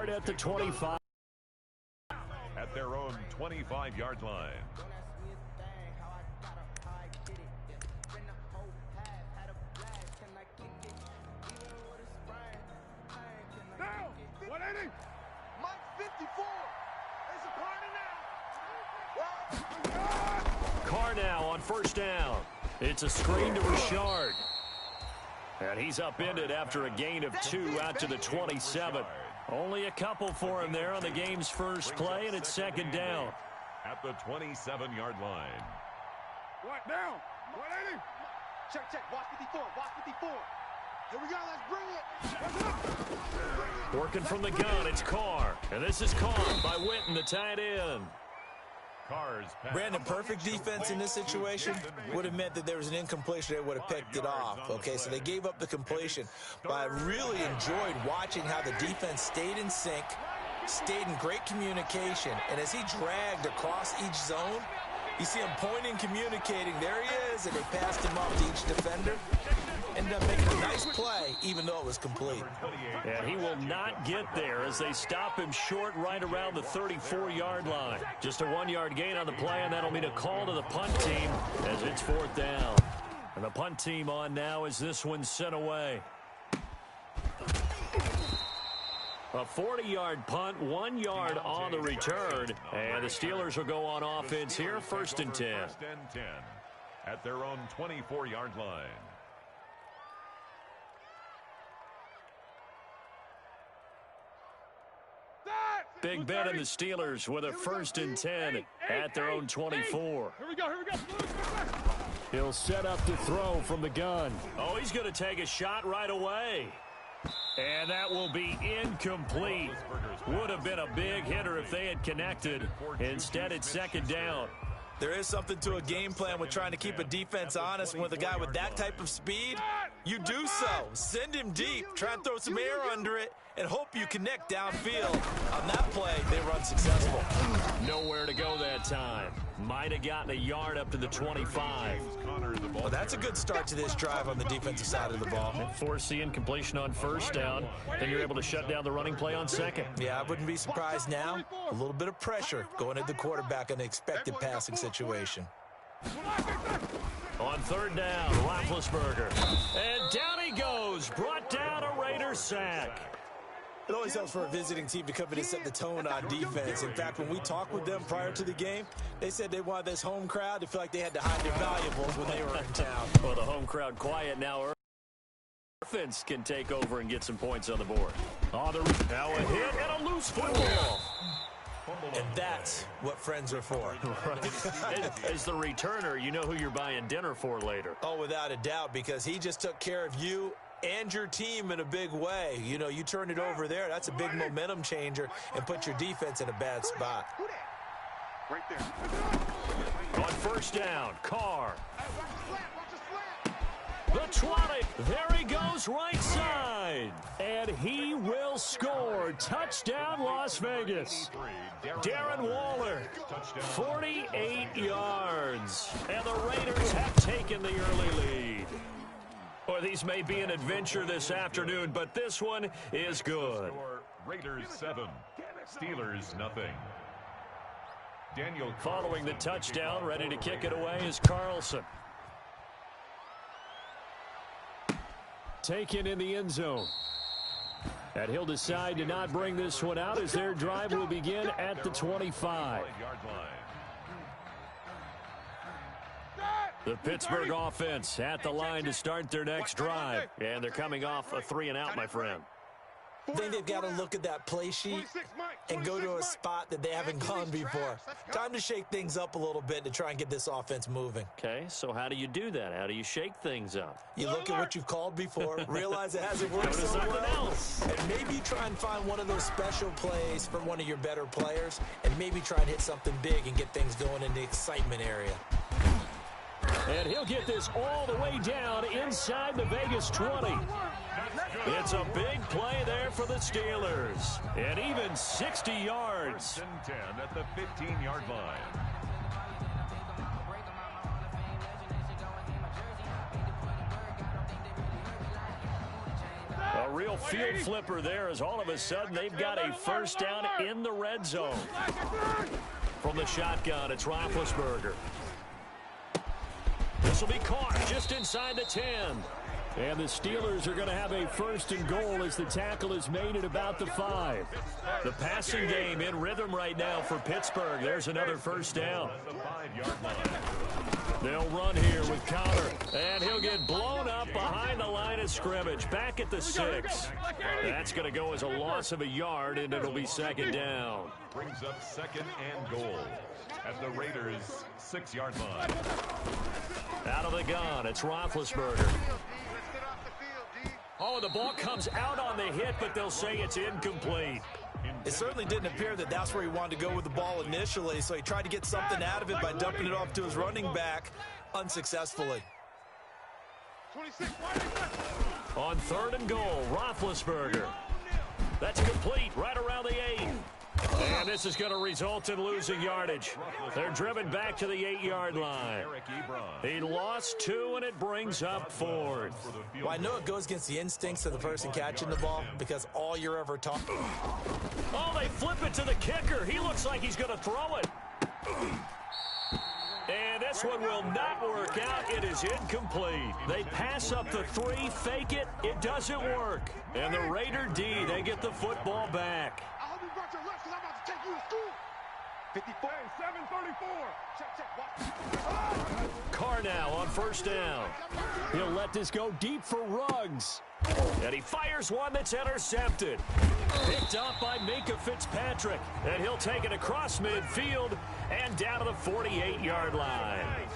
start at the 25. At their own 25-yard line. Now, 180. Mike 54. There's a corner now. Carr now on first down. It's a screen to Richard. And he's upended after a gain of 2 out to the 27. Only a couple for him there on the game's first play, and it's second down. At the 27-yard line. What down? 180. Check. Watch 54. Watch 54. Here we go. Let's bring it. Working from the gun, it's Carr. And this is caught by Witten, the tight end. Brandon, perfect defense in this situation would have meant that there was an incompletion. They would have picked it off. Okay, so they gave up the completion. But I really enjoyed watching how the defense stayed in sync, stayed in great communication. And as he dragged across each zone, you see him pointing, communicating. There he is, and they passed him off to each defender. Ended up making a nice play, even though it was complete. And he will not get there as they stop him short right around the 34-yard line. Just a 1-yard gain on the play, and that'll mean a call to the punt team as it's fourth down. And the punt team on now as this one's sent away. A 40-yard punt, 1 yard on the return. And the Steelers will go on offense here, first and 10. At their own 24-yard line. Big bet in the Steelers with a first and 10 at their own 24. Here we go. He'll set up to throw from the gun. Oh, he's going to take a shot right away. And that will be incomplete. Would have been a big hitter if they had connected. Instead, it's second down. There is something to a game plan with trying to keep a defense honest. With a guy with that type of speed, you do so. Send him deep. Try and throw some air under it and hope you connect downfield. On that play, they run successful. Nowhere to go that time. Might have gotten a yard up to the 25. Well, that's a good start to this drive on the defensive side of the ball. Force the incompletion on first down. Then you're able to shut down the running play on second. Yeah, I wouldn't be surprised now. A little bit of pressure going at the quarterback in the expected passing situation. On third down, Roethlisberger. And down he goes. Brought down a Raider sack. It always helps for a visiting team to come in and set the tone on defense. In fact, when we talked with them prior to the game, they said they wanted this home crowd to feel like they had to hide their valuables when they were in town. Well, the home crowd quiet now. Offense can take over and get some points on the board. Now a hit and a loose football. And that's what friends are for. Right. As the returner, you know who you're buying dinner for later. Oh, without a doubt, because he just took care of you and your team in a big way. You know, you turn it over there, that's a big momentum changer and put your defense in a bad spot. Right there. On first down, Carr. The 20. There he goes right side. And he will score. Touchdown, Las Vegas. Darren Waller, 48 yards. And the Raiders have taken the early lead. Or these may be an adventure this afternoon, but this one is good. Raiders 7, Steelers nothing. Following the touchdown, ready to kick it away is Carlson. Taken in the end zone. And he'll decide to not bring this one out as their drive will begin at the 25. The Pittsburgh offense at the line to start their next drive. And they're coming off a 3-and-out, my friend. I think they've got to look at that play sheet and go to a spot that they haven't gone before. Time to shake things up a little bit to try and get this offense moving. Okay, so how do you do that? How do you shake things up? You look at what you've called before, realize it hasn't worked so well, and maybe try and find one of those special plays for one of your better players, and maybe try and hit something big and get things going in the excitement area. And he'll get this all the way down inside the Vegas 20. It's a big play there for the Steelers. And even 60 yards. 10 at the 15-yard line. A real little field flipper there as all of a sudden they've got a first down in the red zone. From the shotgun, it's Roethlisberger. This will be caught just inside the 10. And the Steelers are going to have a first and goal as the tackle is made at about the 5. The passing game in rhythm right now for Pittsburgh. There's another first down. They'll run here with Connor, and he'll get blown up behind the line of scrimmage. Back at the 6. That's going to go as a loss of a yard, and it'll be second down. Brings up second and goal at the Raiders' 6-yard line. Out of the gun, it's Roethlisberger. Oh, the ball comes out on the hit, but they'll say it's incomplete. It certainly didn't appear that that's where he wanted to go with the ball initially, so he tried to get something out of it by dumping it off to his running back unsuccessfully. On 3rd and goal, Roethlisberger. That's complete right around the 8. And this is going to result in losing yardage. They're driven back to the 8-yard line. He lost 2, and it brings up 4th. Well, I know it goes against the instincts of the person catching the ball because all you're ever taught. Oh, they flip it to the kicker. He looks like he's going to throw it. And this one will not work out. It is incomplete. They pass up the 3, fake it. It doesn't work. And the Raider D, they get the football back. 54, 734. Carr now on first down. He'll let this go deep for Ruggs. And he fires one that's intercepted. Picked up by Minka Fitzpatrick. And he'll take it across midfield and down to the 48-yard line.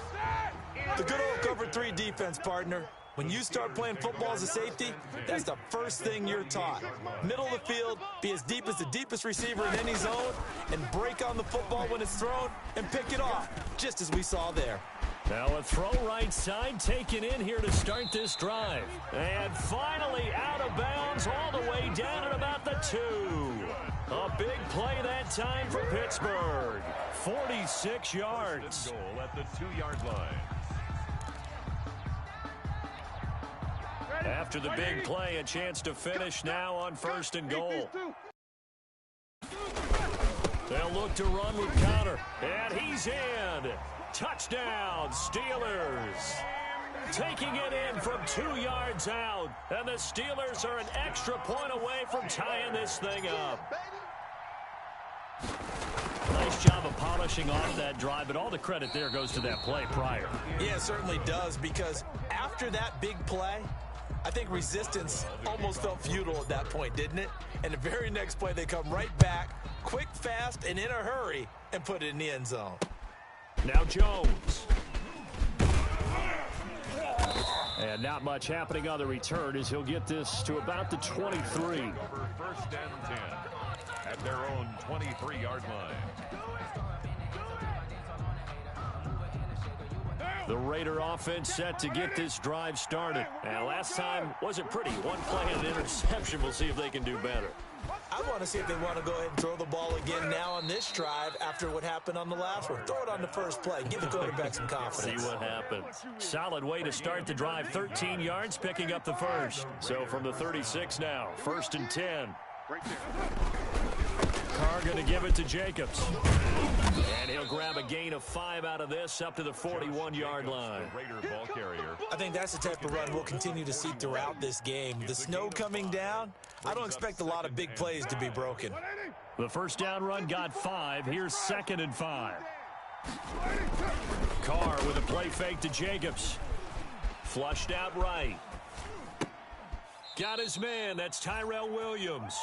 The good old cover 3 defense, partner. When you start playing football as a safety, that's the first thing you're taught. Middle of the field, be as deep as the deepest receiver in any zone, and break on the football when it's thrown and pick it off, just as we saw there. Now a throw right side taken in here to start this drive. And finally out of bounds all the way down at about the 2. A big play that time for Pittsburgh. 46 yards. Goal at the 2-yard line. After the big play, a chance to finish now on 1st and goal. They'll look to run with Connor, and he's in. Touchdown, Steelers. Taking it in from 2 yards out, and the Steelers are an extra point away from tying this thing up. Nice job of polishing off that drive, but all the credit there goes to that play prior. Yeah, it certainly does, because after that big play, I think resistance almost felt futile at that point, didn't it? And the very next play, they come right back, quick, fast, and in a hurry, and put it in the end zone. Now Jones. And not much happening on the return as he'll get this to about the 23. First and 10 at their own 23-yard line. The Raider offense set to get this drive started. And last time wasn't pretty. One play and an interception. We'll see if they can do better. I want to see if they want to go ahead and throw the ball again now on this drive after what happened on the last one. Throw it on the first play. Give the quarterback some confidence. See what happens. Solid way to start the drive. 13 yards, picking up the first. So from the 36 now, 1st and 10. Carr going to give it to Jacobs. And he'll grab a gain of 5 out of this up to the 41-yard line. I think that's the type of run we'll continue to see throughout this game. The snow coming down, I don't expect a lot of big plays to be broken. The first down run got 5. Here's 2nd and 5. Carr with a play fake to Jacobs. Flushed out right. Got his man. That's Tyrell Williams.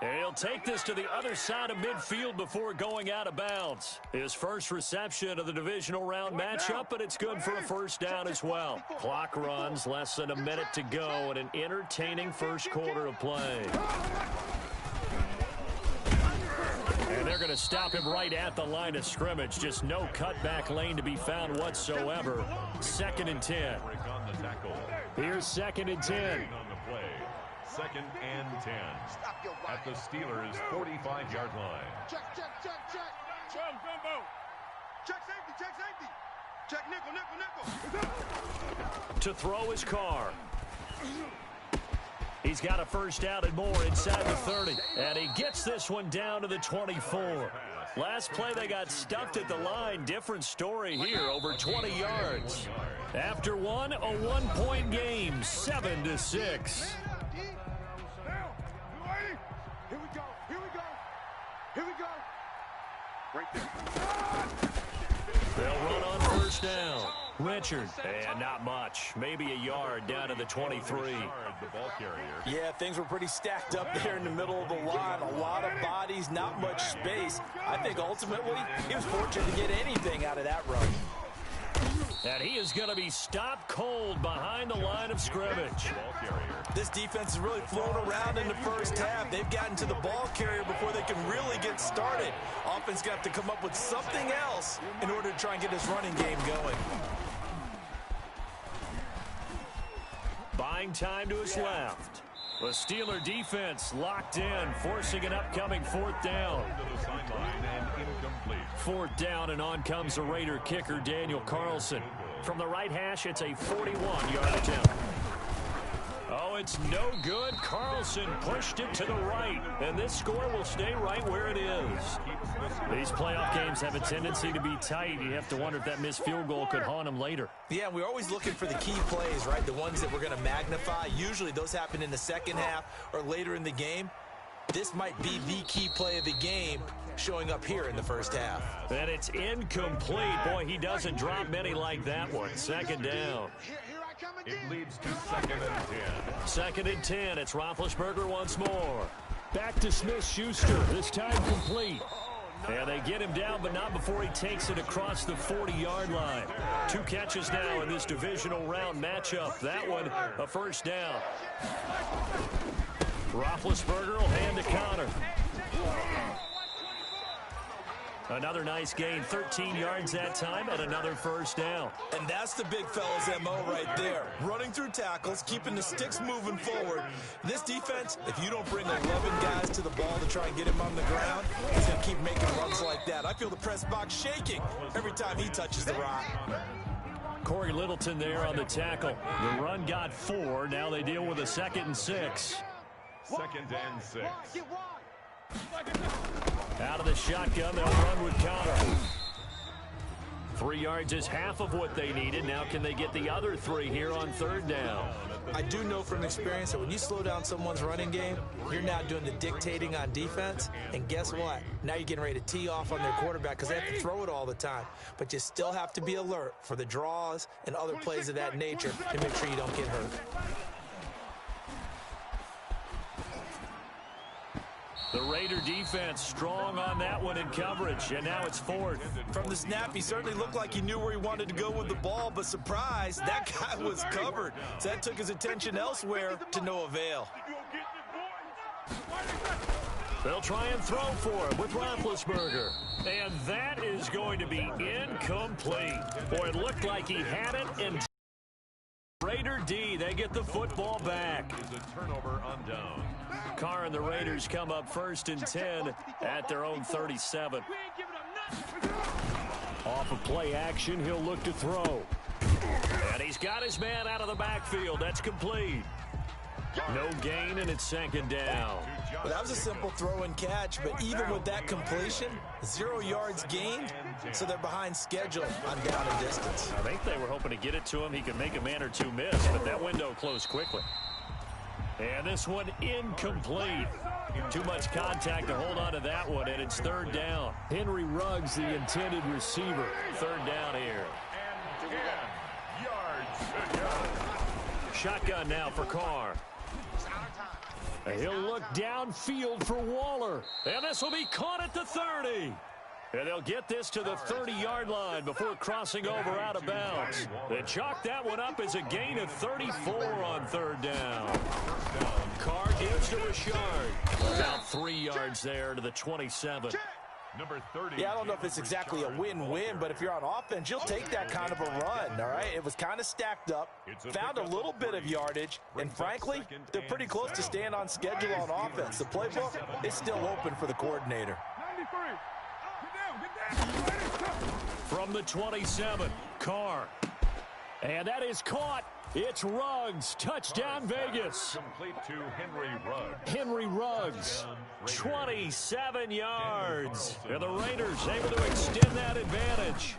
And he'll take this to the other side of midfield before going out of bounds. His first reception of the divisional round matchup, but it's good for a first down as well. Clock runs, less than a minute to go, and an entertaining first quarter of play. And they're going to stop him right at the line of scrimmage. Just no cutback lane to be found whatsoever. 2nd and 10. Here's 2nd and 10. 2nd and 10 at the Steelers' 45-yard line. Check. Gumbo. Check safety. Check nickel. To throw his Carr. He's got a first down and more inside the 30. And he gets this one down to the 24. Last play, they got stuffed at the line. Different story here, over 20 yards. After one, a one-point game, 7-6. Here we go. Here we go. Here we go. Right there. They'll run on first down. Richard, and not much. Maybe a yard down to the 23. Yeah, things were pretty stacked up there in the middle of the line. A lot of bodies, not much space. I think ultimately he was fortunate to get anything out of that run. And he is going to be stopped cold behind the line of scrimmage. This defense has really flown around in the first half. They've gotten to the ball carrier before they can really get started. Offense got to come up with something else in order to try and get this running game going. Buying time to his left. The Steeler defense locked in, forcing an upcoming fourth down. Fourth down, and on comes the Raider kicker, Daniel Carlson. From the right hash, it's a 41-yard attempt. Oh, it's no good. Carlson pushed it to the right, and this score will stay right where it is. These playoff games have a tendency to be tight. You have to wonder if that missed field goal could haunt them later. Yeah, we're always looking for the key plays, right? The ones that we're going to magnify. Usually those happen in the second half or later in the game. This might be the key play of the game showing up here in the first half. And it's incomplete. Boy, he doesn't drop many like that one. Second down. It leads to 2nd and 10. 2nd and 10. It's Roethlisberger once more. Back to Smith-Schuster. This time complete. And they get him down, but not before he takes it across the 40-yard line. 2 catches now in this divisional round matchup. That one, a first down. Roethlisberger will hand to Connor. Another nice gain, 13 yards that time, and another first down. And that's the big fella's MO right there. Running through tackles, keeping the sticks moving forward. This defense, if you don't bring 11 guys to the ball to try and get him on the ground, he's going to keep making runs like that. I feel the press box shaking every time he touches the rock. Corey Littleton there on the tackle. The run got 4. Now they deal with a 2nd and 6. 2nd and 6. Out of the shotgun, they'll run with Connor. 3 yards is half of what they needed. Now can they get the other 3 here on 3rd down? I do know from experience that when you slow down someone's running game, you're now doing the dictating on defense. And guess what? Now you're getting ready to tee off on their quarterback because they have to throw it all the time. But you still have to be alert for the draws and other plays of that nature to make sure you don't get hurt. The Raider defense strong on that one in coverage, and now it's 4th. From the snap, he certainly looked like he knew where he wanted to go with the ball, but surprise, that guy was covered. So that took his attention elsewhere to no avail. They'll try and throw for it with Roethlisberger. And that is going to be incomplete. Boy, it looked like he had it, and Raider D, they get the football back. Is a turnover on down. Carr and the Raiders come up 1st and 10 at their own 37. Off of play action, he'll look to throw. And he's got his man out of the backfield. That's complete. No gain, and it's 2nd down. Well, that was a simple throw and catch, but even with that completion, 0 yards gained, so they're behind schedule on down and distance. I think they were hoping to get it to him. He could make a man or two miss, but that window closed quickly. And this one incomplete. Too much contact to hold on to that one, and it's 3rd down. Henry Ruggs, the intended receiver. 3rd down here. And 10 yards to go. Shotgun now for Carr. He'll look downfield for Waller. And this will be caught at the 30. And they'll get this to the 30-yard line before crossing over out of bounds. They chalk that one up as a gain of 34 on 3rd down. Carr gives to Richard. About 3 yards there to the 27. Number 30. Yeah, I don't know if it's exactly a win-win, but if you're on offense, you'll take that kind of a run, all right? It was kind of stacked up, found a little bit of yardage, and frankly, they're pretty close to staying on schedule on offense. The playbook is still open for the coordinator. From the 27, Carr. And that is caught. It's Ruggs. Touchdown, Vegas. Complete to Henry Ruggs. Henry Ruggs, 27 yards. And the Raiders able to extend that advantage.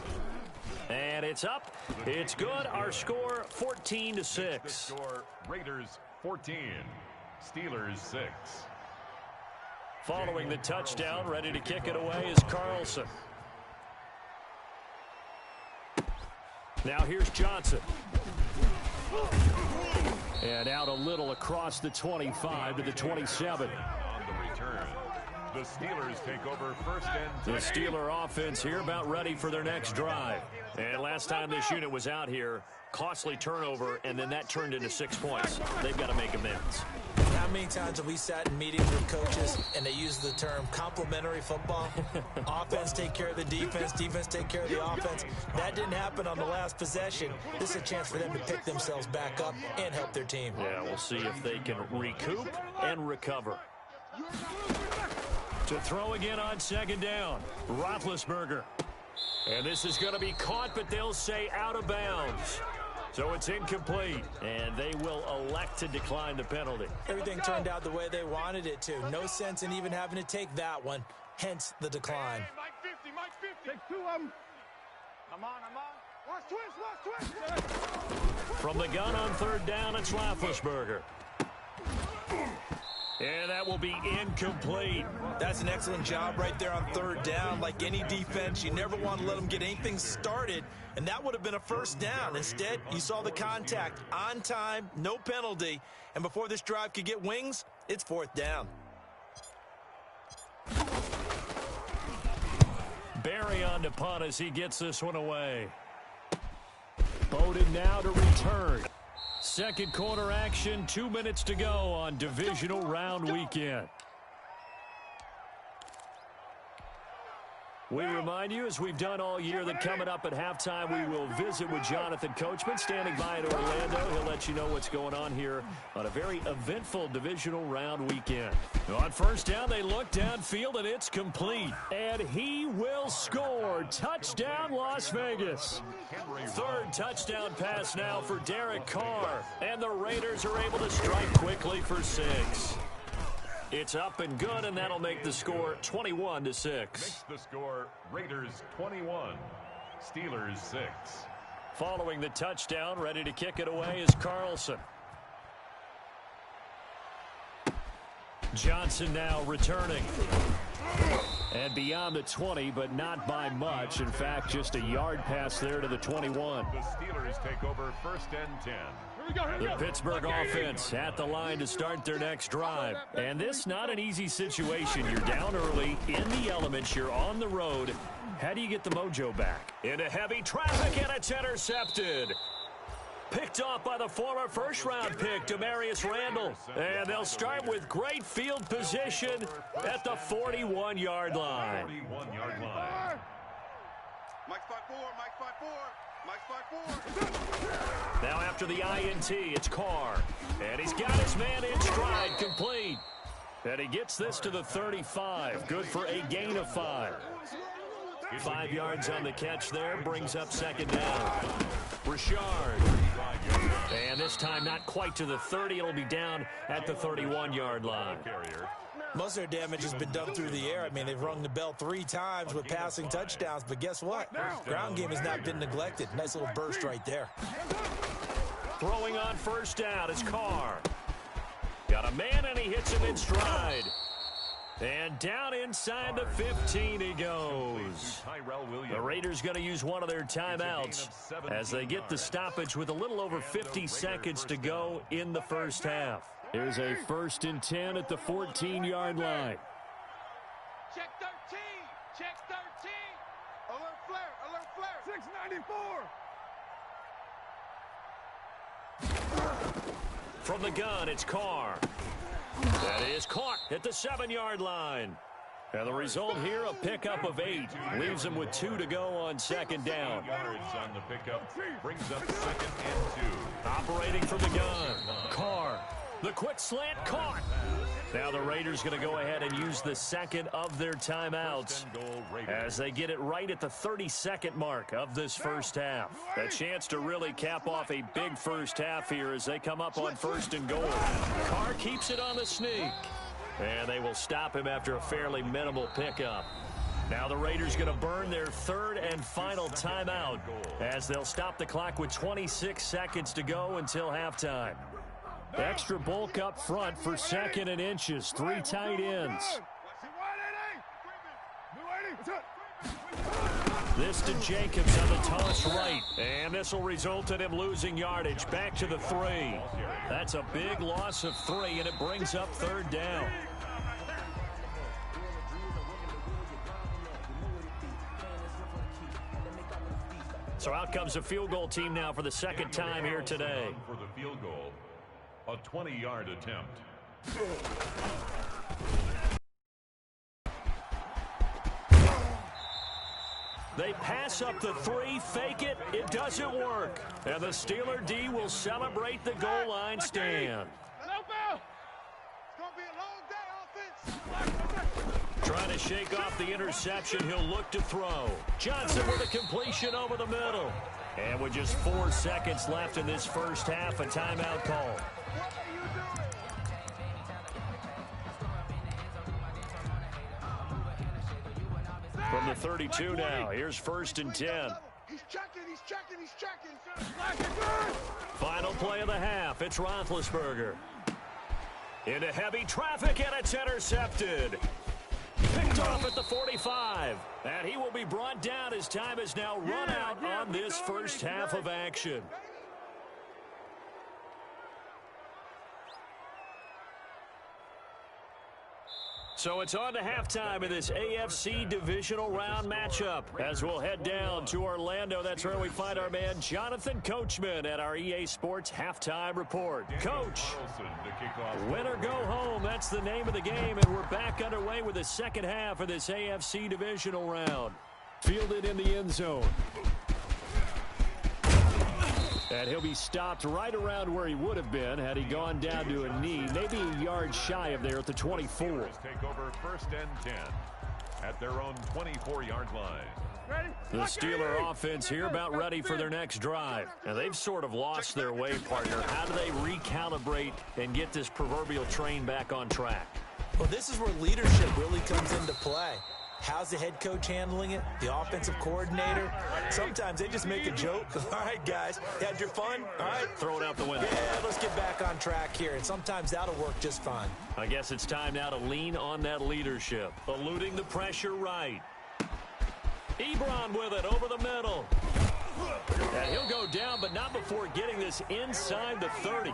And it's up. It's good. Our score, 14-6. Score, Raiders 14, Steelers 6. Following the touchdown, ready to kick it away is Carlson. Now here's Johnson. And out a little across the 25 to the 27. On the return, the Steelers take over first and 10. The Steeler offense here about ready for their next drive. And last time this unit was out here, costly turnover, and then that turned into 6 points. They've got to make amends. How many times have we sat in meetings with coaches and they use the term complementary football? Offense take care of the defense, defense take care of the offense. That didn't happen on the last possession. This is a chance for them to pick themselves back up and help their team. Yeah, we'll see if they can recoup and recover. To throw again on second down, Roethlisberger. And this is going to be caught, but they'll say out of bounds. So it's incomplete, and they will elect to decline the penalty. Everything turned out the way they wanted it to. No sense in even having to take that one, hence the decline. Mike 50, Mike 50. Take 2 of them. I'm on. Watch twist. From the gun on third down, it's Roethlisberger. And that will be incomplete. That's an excellent job right there on third down. Like any defense, you never want to let them get anything started, and that would have been a first down. Instead, you saw the contact on time, no penalty, and before this drive could get wings, it's fourth down. Barry on to punt as he gets this one away. Bowden now to return. Second quarter action, 2 minutes to go on divisional round weekend. We remind you, as we've done all year, that coming up at halftime, we will visit with Jonathan Coachman, standing by in Orlando. He'll let you know what's going on here on a very eventful divisional round weekend. On first down, they look downfield, and it's complete. And he will score. Touchdown, Las Vegas. Third touchdown pass now for Derek Carr. And the Raiders are able to strike quickly for 6. It's up and good, and that'll make the score 21-6. Makes the score Raiders 21, Steelers 6. Following the touchdown, ready to kick it away is Carlson. Johnson now returning. And beyond the 20, but not by much. In fact, just a yard pass there to the 21. The Steelers take over first and 10. The Pittsburgh offense at the line to start their next drive. And this not an easy situation. You're down early, in the elements, you're on the road. How do you get the mojo back? Into heavy traffic, and it's intercepted. Picked off by the former first-round pick, Demarius Randall. And they'll start with great field position at the 41-yard line. 41-yard line. Mike 5-4, Mike 5-4. Mike 5-4. Now after the INT, it's Carr. And he's got his man in stride, complete. And he gets this to the 35. Good for a gain of 5. 5 yards on the catch there, brings up second down. Richard. And this time not quite to the 30. It'll be down at the 31-yard line. Most of their damage has been done through the air. I mean, they've rung the bell 3 times with passing touchdowns, but guess what? Ground game has not been neglected. Nice little burst right there. Throwing on first down, it's Carr. Got a man, and he hits him in stride. And down inside the 15 he goes. The Raiders going to use one of their timeouts as they get the stoppage with a little over 50 seconds to go in the first half. Here's a 1st and 10 at the 14-yard line. Check 13. Check 13. Alert flare. Alert flare. 694. From the gun, it's Carr. That is caught at the 7-yard line. And the result here, a pickup of 8. Leaves them with 2 to go on second down. Yards on the pickup brings up second and 2. Operating from the gun, Carr. The quick slant caught. Now the Raiders going to go ahead and use the second of their timeouts as they get it right at the 32nd mark of this first half. A chance to really cap off a big first half here as they come up on 1st and goal. Carr keeps it on the sneak. And they will stop him after a fairly minimal pickup. Now the Raiders going to burn their 3rd and final timeout as they'll stop the clock with 26 seconds to go until halftime. Extra bulk up front for 2nd and inches. 3 tight ends. This to Jacobs on the toss right. And this will result in him losing yardage. Back to the 3. That's a big loss of 3, and it brings up 3rd down. So out comes a field goal team now for the 2nd time here today. For the field goal, a 20-yard attempt. They pass up the 3, fake it, it doesn't work. And the Steeler D will celebrate the goal line stand. Trying to shake off the interception, he'll look to throw. Johnson with a completion over the middle. And with just 4 seconds left in this first half, a timeout call. From the 32 now, here's 1st and 10. He's checking. Final play of the half, it's Roethlisberger. Into heavy traffic, and it's intercepted. Picked off at the 45. And he will be brought down as time has now run out on this first half of action. So it's on to halftime in this AFC divisional round matchup as we'll head down to Orlando. That's where we find our man Jonathan Coachman at our EA Sports Halftime Report. Coach, win or go home, that's the name of the game, and we're back underway with the second half of this AFC divisional round. Fielded in the end zone. And he'll be stopped right around where he would have been had he gone down to a knee, maybe a yard shy of there at the 24. Take over 1st and 10 at their own 24-yard line. The Steeler offense here about ready for their next drive. And they've sort of lost their way, partner. How do they recalibrate and get this proverbial train back on track? Well, this is where leadership really comes into play. How's the head coach handling it? The offensive coordinator? Sometimes they just make a joke. All right, guys, you had your fun? All right. Throw it out the window. Yeah, let's get back on track here. And sometimes that'll work just fine. I guess it's time now to lean on that leadership. Eluding the pressure right. Ebron with it over the middle. And he'll go down, but not before getting this inside the 30.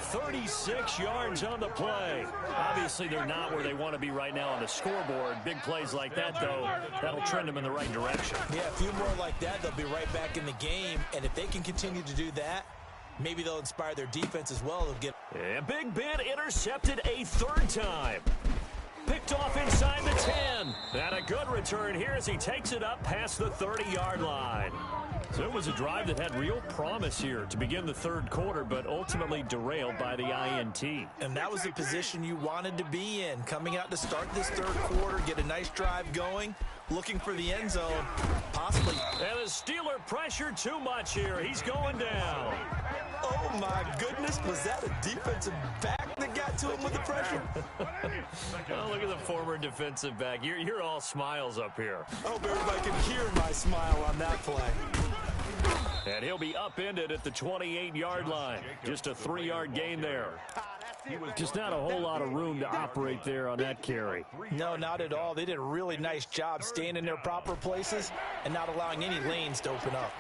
36 yards on the play. Obviously, they're not where they want to be right now on the scoreboard. Big plays like that, though, that'll trend them in the right direction. Yeah, a few more like that, they'll be right back in the game. And if they can continue to do that, maybe they'll inspire their defense as well. They'll get. And Big Ben intercepted a 3rd time. Picked off inside the 10. And a good return here as he takes it up past the 30-yard line. So it was a drive that had real promise here to begin the 3rd quarter, but ultimately derailed by the INT. And that was the position you wanted to be in, coming out to start this 3rd quarter, get a nice drive going, looking for the end zone, possibly. And the Steeler pressure too much here. He's going down. Oh, my goodness. Was that a defensive back that got to him with the pressure? Oh, look at the former defensive back. You're all smiles up here. I hope everybody can hear my smile on that play. And he'll be upended at the 28-yard line. Just a 3-yard gain there. Just not a whole lot of room to operate there on that carry. No, not at all. They did a really nice job staying in their proper places and not allowing any lanes to open up.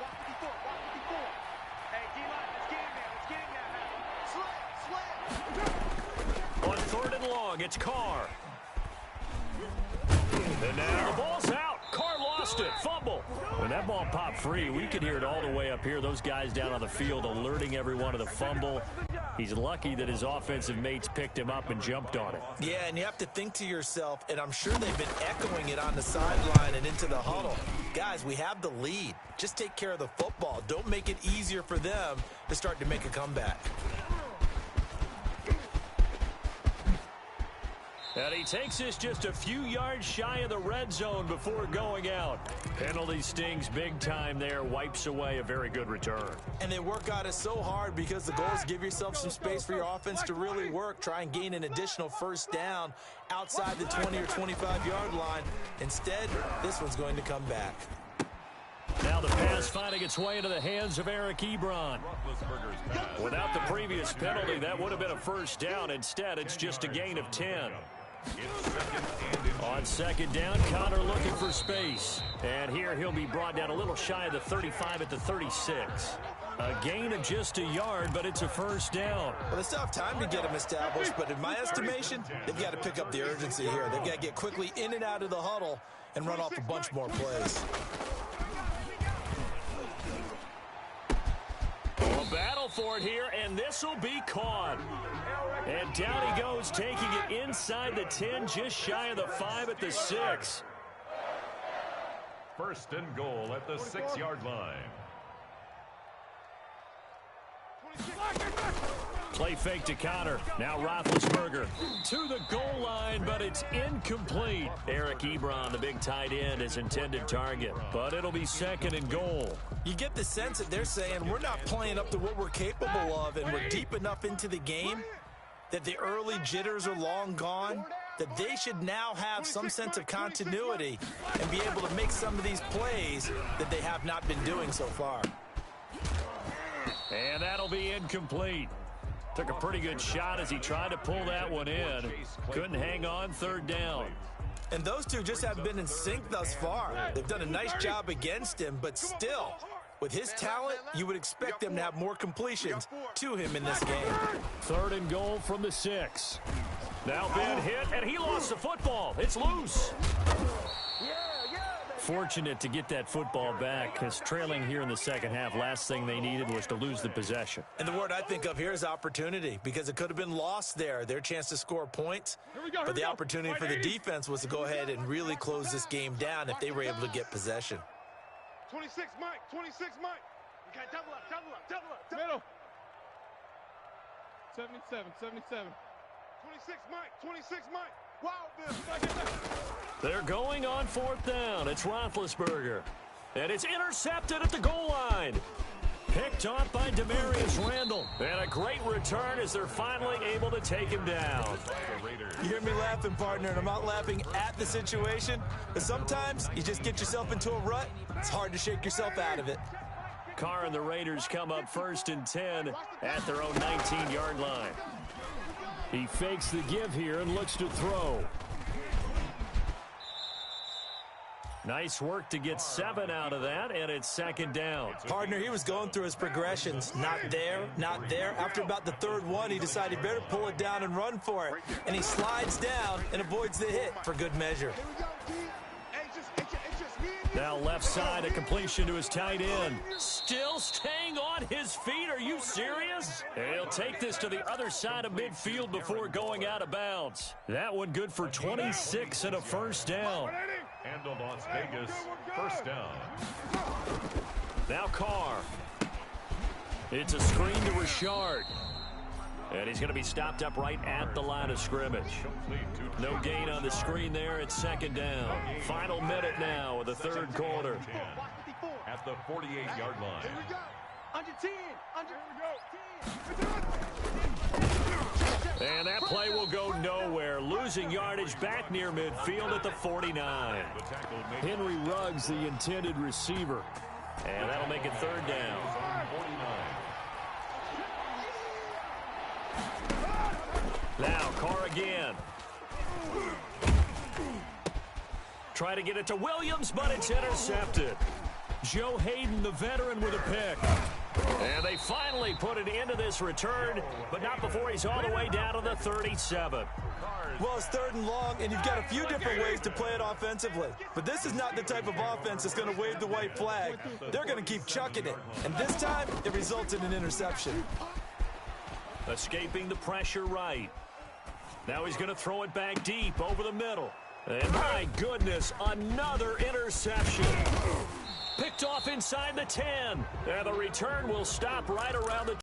On 3rd and long, it's Carr. And now the ball's out. Carr lost it. Fumble. When that ball popped free, we could hear it all the way up here. Those guys down on the field alerting everyone of the fumble. He's lucky that his offensive mates picked him up and jumped on it. Yeah, and you have to think to yourself, and I'm sure they've been echoing it on the sideline and into the huddle. Guys, we have the lead. Just take care of the football. Don't make it easier for them to start to make a comeback. And he takes this just a few yards shy of the red zone before going out. Penalty stings big time there, wipes away a very good return. And they work on it so hard because the goal is give yourself some space for your offense to really work. Try and gain an additional first down outside the 20 or 25-yard line. Instead, this one's going to come back. Now the pass finding its way into the hands of Eric Ebron. Without the previous penalty, that would have been a first down. Instead, it's just a gain of 10. On second down, Connor looking for space. And here he'll be brought down a little shy of the 35 at the 36. A gain of just a yard, but it's a first down. Well, they still have time to get him established, but in my estimation, they've got to pick up the urgency here. They've got to get quickly in and out of the huddle and run off a bunch more plays. A battle for it here, and this will be caught. And down he goes, taking it inside the 10, just shy of the 5 at the 6. First and goal at the 6-yard line. Play fake to Connor. Now Roethlisberger to the goal line, but it's incomplete. Eric Ebron, the big tight end, is intended target, but it'll be second and goal. You get the sense that they're saying we're not playing up to what we're capable of, and we're deep enough into the game that the early jitters are long gone, that they should now have some sense of continuity and be able to make some of these plays that they have not been doing so far. And that'll be incomplete. Took a pretty good shot as he tried to pull that one in. Couldn't hang on, third down. And those two just haven't been in sync thus far. They've done a nice job against him, but still, with his talent, you would expect them to have more completions to him in this game. Third and goal from the 6. Now bad hit, and he lost the football. It's loose. Fortunate to get that football back, because trailing here in the second half, last thing they needed was to lose the possession. And the word I think of here is opportunity, because it could have been lost there, their chance to score points. But the opportunity for the defense was to go ahead and really close this game down if they were able to get possession. 26 Mike, 26 Mike. You got double up. Middle. 77. 26 Mike. Wow, They're going on fourth down. It's Roethlisberger. And it's intercepted at the goal line. Picked off by Demarius Randall. And a great return as they're finally able to take him down. You hear me laughing, partner, and I'm not laughing at the situation, but sometimes you just get yourself into a rut. It's hard to shake yourself out of it. Carr and the Raiders come up first and 10 at their own 19-yard line. He fakes the give here and looks to throw. Nice work to get 7 out of that, and it's second down. Partner, he was going through his progressions. Not there, not there. After about the third one, he decided he better pull it down and run for it. And he slides down and avoids the hit for good measure. Now left side, a completion to his tight end. Still staying on his feet. Are you serious? He'll take this to the other side of midfield before going out of bounds. That one good for 26 and a first down. And a Las Vegas first down. Now Carr. It's a screen to Richard. And he's going to be stopped up right at the line of scrimmage. No gain on the screen there. It's second down. Final minute now of the third quarter. At the 48-yard line. Under 10. And that play will go nowhere. Losing yardage back near midfield at the 49. Henry Ruggs, the intended receiver. And that'll make it third down. Now, Carr again. Try to get it to Williams, but it's intercepted. Joe Hayden, the veteran, with a pick. And they finally put it into this return, but not before he's all the way down to the 37. Well, it's third and long, and you've got a few different ways to play it offensively. But this is not the type of offense that's going to wave the white flag. They're going to keep chucking it. And this time, it results in an interception. Escaping the pressure right. Now he's going to throw it back deep over the middle. And my goodness, another interception. Picked off inside the 10. And the return will stop right around the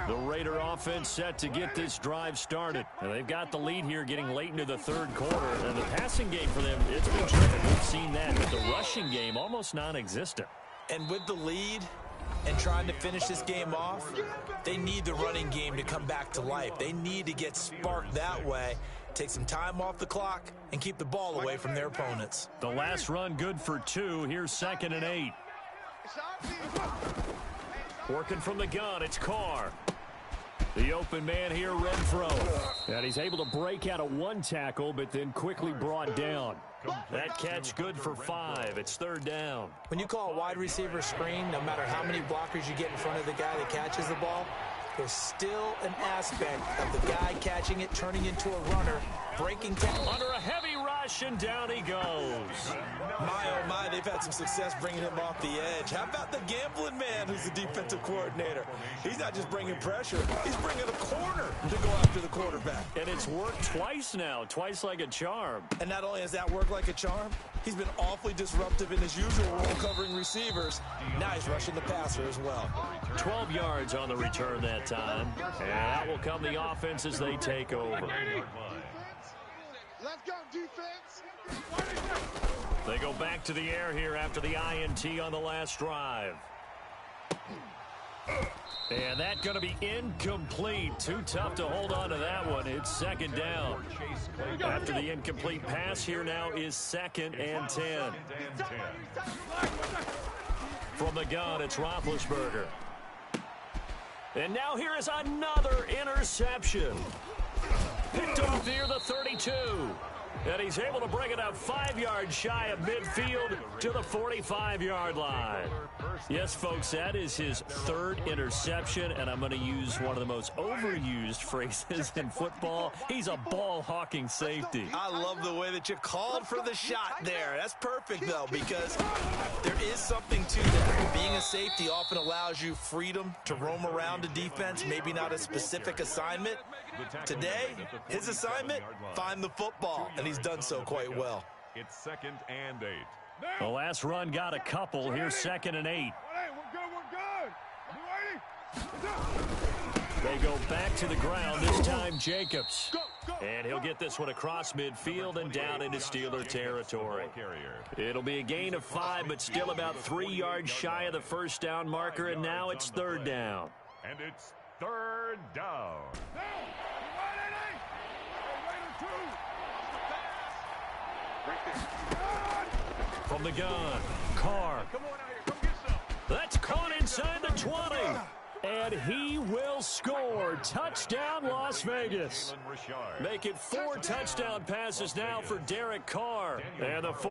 The Raider offense set to get this drive started. And they've got the lead here getting late into the third quarter. And the passing game for them, it's been terrific. We've seen that. But the rushing game, almost non-existent. And with the lead and trying to finish this game off, they need the running game to come back to life. They need to get sparked that way, take some time off the clock, and keep the ball away from their opponents. The last run good for 2. Here's 2nd and 8. Working from the gun, it's Carr. The open man here, Renfro. And he's able to break out of 1 tackle, but then quickly brought down. That catch good for 5. It's 3rd down. When you call a wide receiver screen, no matter how many blockers you get in front of the guy that catches the ball, there's still an aspect of the guy catching it, turning into a runner, breaking tackle. Under a heavy rush, and down he goes. My, oh my, they've had some success bringing him off the edge. How about the gambling man who's the defensive coordinator? He's not just bringing pressure, he's bringing a corner to go after the quarterback. And it's worked twice now, twice like a charm. And not only has that worked like a charm, he's been awfully disruptive in his usual role covering receivers. Now he's rushing the passer as well. 12 yards on the return that time. And that will come the offense as they take over. Let's go, defense. They go back to the air here after the INT on the last drive. And that's going to be incomplete. Too tough to hold on to that one. It's 2nd down. After the incomplete pass, here now is 2nd and 10. From the gun, it's Roethlisberger. And now here is another interception. Picked off near the 32. And he's able to bring it up 5 yards shy of midfield to the 45-yard line. Yes, folks, that is his 3rd interception, and I'm going to use one of the most overused phrases in football. He's a ball-hawking safety. I love the way that you called for the shot there. That's perfect, though, because there is something to that. Being a safety often allows you freedom to roam around a defense, maybe not a specific assignment. Today, his assignment, find the football, and he's done so quite well. It's 2nd and 8. The last run got a couple. Here's 2nd and 8. They go back to the ground, this time Jacobs. And he'll get this one across midfield and down into Steeler territory. It'll be a gain of 5, but still about 3 yards shy of the 1st down marker, and now it's 3rd down. And it's 3rd down. From the gun, Carr. That's caught inside the 20. And he will score. Touchdown, Las Vegas. Make it 4 touchdown passes now for Derek Carr. And the